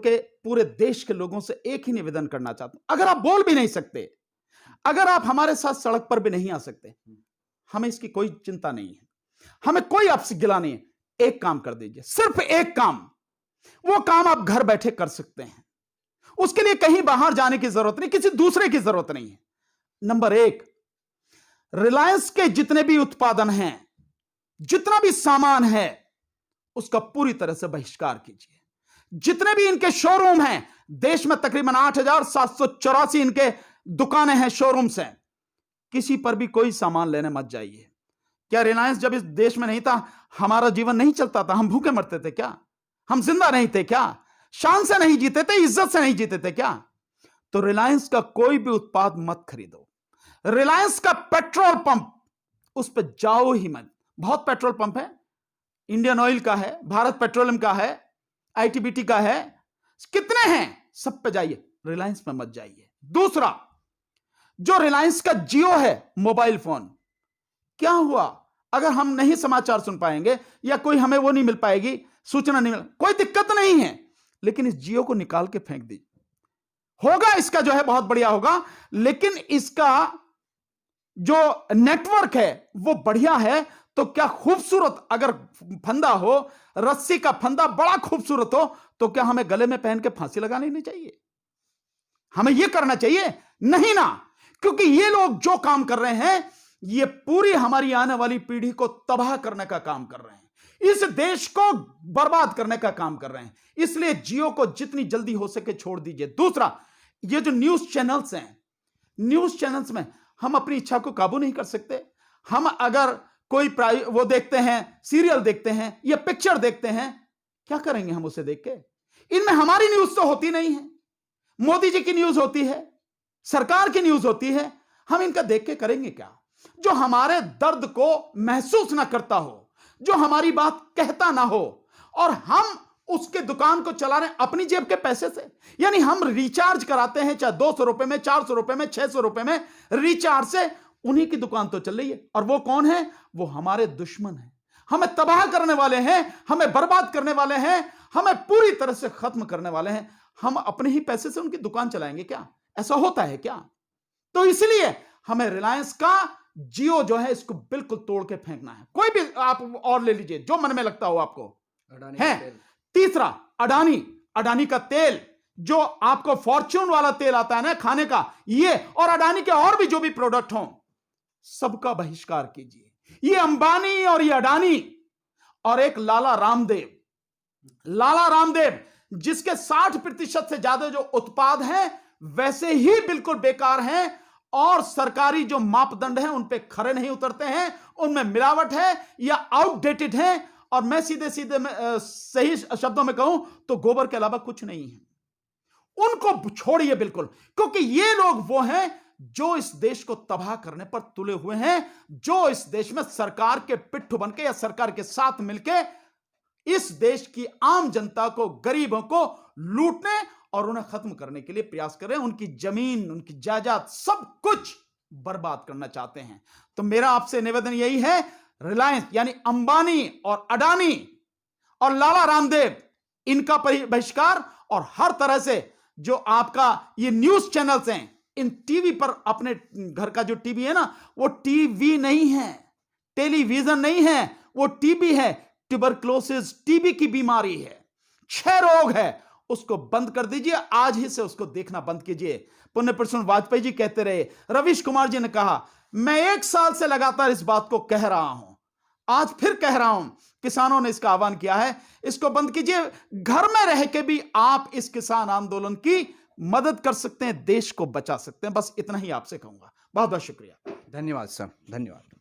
के पूरे देश के लोगों से एक ही निवेदन करना चाहता हूं, अगर आप बोल भी नहीं सकते, अगर आप हमारे साथ सड़क पर भी नहीं आ सकते, हमें इसकी कोई चिंता नहीं है, हमें कोई आपसे गिला नहीं है। एक काम कर दीजिए, सिर्फ एक काम, वो काम आप घर बैठे कर सकते हैं, उसके लिए कहीं बाहर जाने की जरूरत नहीं, किसी दूसरे की जरूरत नहीं है। नंबर एक, रिलायंस के जितने भी उत्पादन हैं, जितना भी सामान है, उसका पूरी तरह से बहिष्कार कीजिए। जितने भी इनके शोरूम हैं, देश में तकरीबन 8,784 इनके दुकानें हैं, शोरूम्स हैं, किसी पर भी कोई सामान लेने मत जाइए। क्या रिलायंस जब इस देश में नहीं था, हमारा जीवन नहीं चलता था? हम भूखे मरते थे क्या? हम जिंदा नहीं थे क्या? शान से नहीं जीते थे, इज्जत से नहीं जीते थे क्या? तो रिलायंस का कोई भी उत्पाद मत खरीदो। रिलायंस का पेट्रोल पंप, उस पर जाओ ही मत। बहुत पेट्रोल पंप है, इंडियन ऑयल का है, भारत पेट्रोलियम का है, आईटीबीटी का है, कितने हैं, सब पे जाइए, रिलायंस में मत जाइए। दूसरा, जो रिलायंस का जियो है मोबाइल फोन, क्या हुआ अगर हम नहीं समाचार सुन पाएंगे या कोई हमें वो नहीं मिल पाएगी, सूचना नहीं मिल, कोई दिक्कत नहीं है, लेकिन इस जियो को निकाल के फेंक दीजिए। होगा इसका जो है बहुत बढ़िया होगा, लेकिन इसका जो नेटवर्क है वो बढ़िया है, तो क्या खूबसूरत अगर फंदा हो, रस्सी का फंदा बड़ा खूबसूरत हो, तो क्या हमें गले में पहन के फांसी लगा लेनी चाहिए? हमें यह करना चाहिए? नहीं ना, क्योंकि ये लोग जो काम कर रहे हैं, ये पूरी हमारी आने वाली पीढ़ी को तबाह करने का काम कर रहे हैं, इस देश को बर्बाद करने का काम कर रहे हैं। इसलिए जियो को जितनी जल्दी हो सके छोड़ दीजिए। दूसरा, ये जो न्यूज चैनल्स हैं, न्यूज चैनल्स में हम अपनी इच्छा को काबू नहीं कर सकते। हम अगर कोई वो देखते हैं, सीरियल देखते हैं या पिक्चर देखते हैं, क्या करेंगे हम उसे देख के? इनमें हमारी न्यूज तो होती नहीं है, मोदी जी की न्यूज होती है, सरकार की न्यूज होती है, हम इनका देख के करेंगे क्या? जो हमारे दर्द को महसूस ना करता हो, जो हमारी बात कहता ना हो, और हम उसके दुकान को चला रहे हैं अपनी जेब के पैसे से। यानी हम रिचार्ज कराते हैं, चाहे 200 रुपए में, 400 रुपए में, 600 रुपए में रिचार्ज से, उन्हीं की दुकान तो चल रही है। और वो कौन है? वो हमारे दुश्मन है, हमें तबाह करने वाले हैं, हमें बर्बाद करने वाले हैं, हमें पूरी तरह से खत्म करने वाले हैं। हम अपने ही पैसे से उनकी दुकान चलाएंगे क्या? ऐसा होता है क्या? तो इसलिए हमें रिलायंस का जियो जो है, इसको बिल्कुल तोड़ के फेंकना है। कोई भी आप और ले लीजिए जो मन में लगता हो आपको है। तीसरा, अडानी का तेल, जो आपको फॉर्च्यून वाला तेल आता है ना खाने का, ये और अडानी के और भी जो भी प्रोडक्ट हों, सबका बहिष्कार कीजिए। ये अंबानी और ये अडानी और एक लाला रामदेव जिसके 60% से ज्यादा जो उत्पाद हैं वैसे ही बिल्कुल बेकार हैं, और सरकारी जो मापदंड हैं उन पे खरे नहीं उतरते हैं, उनमें मिलावट है या आउटडेटेड है, और मैं सीधे सही शब्दों में कहूं तो गोबर के अलावा कुछ नहीं है। उनको छोड़िए बिल्कुल, क्योंकि ये लोग वो हैं जो इस देश को तबाह करने पर तुले हुए हैं, जो इस देश में सरकार के पिट्ठू बनके या सरकार के साथ मिलके इस देश की आम जनता को, गरीबों को लूटने और उन्हें खत्म करने के लिए प्रयास कर रहे हैं। उनकी जमीन, उनकी जायदाद, सब कुछ बर्बाद करना चाहते हैं। तो मेरा आपसे निवेदन यही है, रिलायंस यानी अंबानी और अडानी और लाला रामदेव, इनका बहिष्कार, और हर तरह से जो आपका ये न्यूज चैनल्स हैं, इन टीवी पर, अपने घर का जो टीवी है ना, वो टीवी नहीं है, टेलीविजन नहीं है, वो टीबी है, ट्यूबरक्लोसिस टीबी की बीमारी है, 6 रोग है, उसको बंद कर दीजिए। आज ही से उसको देखना बंद कीजिए। पुण्य पुरुष वाजपेयी जी कहते रहे, रवीश कुमार जी ने कहा, मैं 1 साल से लगातार इस बात को कह रहा हूं, आज फिर कह रहा हूं। किसानों ने इसका आह्वान किया है, इसको बंद कीजिए। घर में रह के भी आप इस किसान आंदोलन की मदद कर सकते हैं, देश को बचा सकते हैं। बस इतना ही आपसे कहूंगा। बहुत बहुत शुक्रिया। धन्यवाद सर, धन्यवाद।